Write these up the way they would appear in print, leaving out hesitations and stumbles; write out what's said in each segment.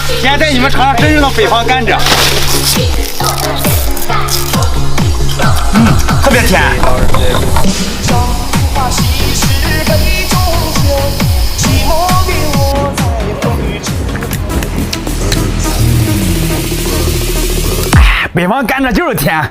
今天带你们尝尝真正的北方甘蔗。特别甜。北方甘蔗就是甜。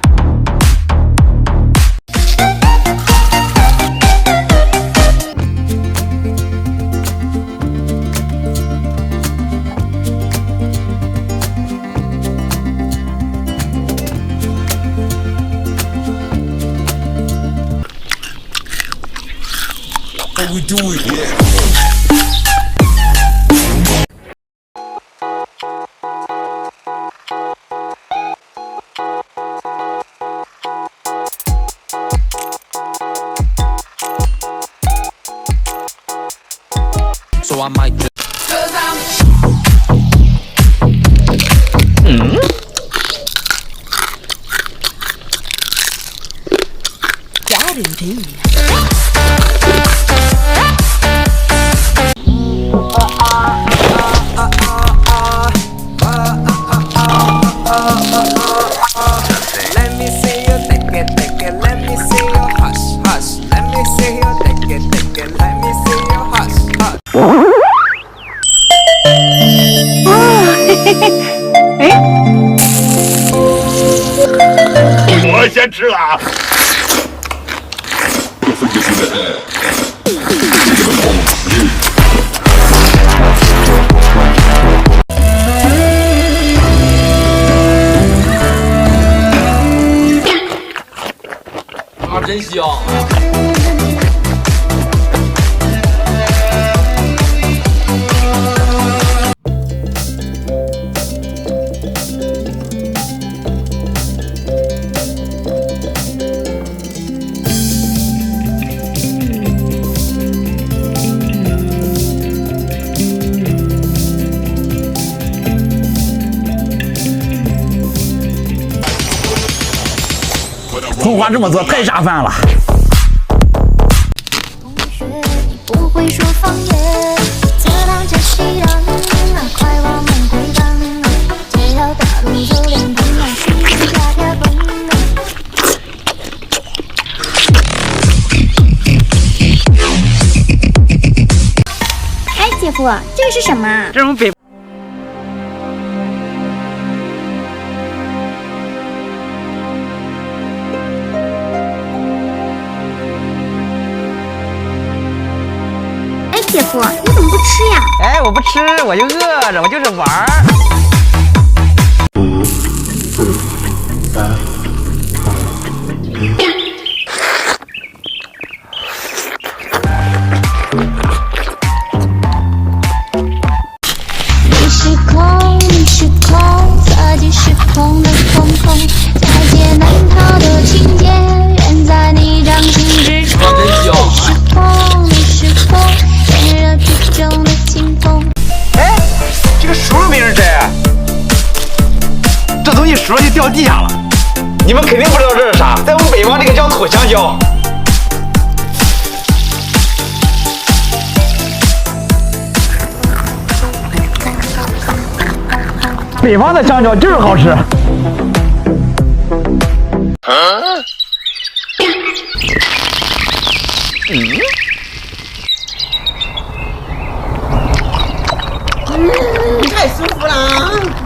We do it, yeah. So I might just. Let me see you take it, take it. Let me see you hush, hush. Let me see you take it, take it. Let me see you hush, hush. 我先吃了啊。真香！葱花这么做太下饭了。同学，你不会说方言，这趟就西人啊，快我们回港啊，这条大路走两趟啊，西西下下奔啊。哎，姐夫，这个是什么啊？这种北。姐夫，你怎么不吃呀？哎，我不吃，我就饿着，我就是玩儿。你是空，你是空，自己是空的空空，在劫难逃的情节，远在你掌心之中。你是空，你是空。哎，这个熟了没人摘，这东西熟了就掉地下了。你们肯定不知道这是啥，在我们北方这个叫土香蕉。北方的香蕉就是好吃。太舒服了。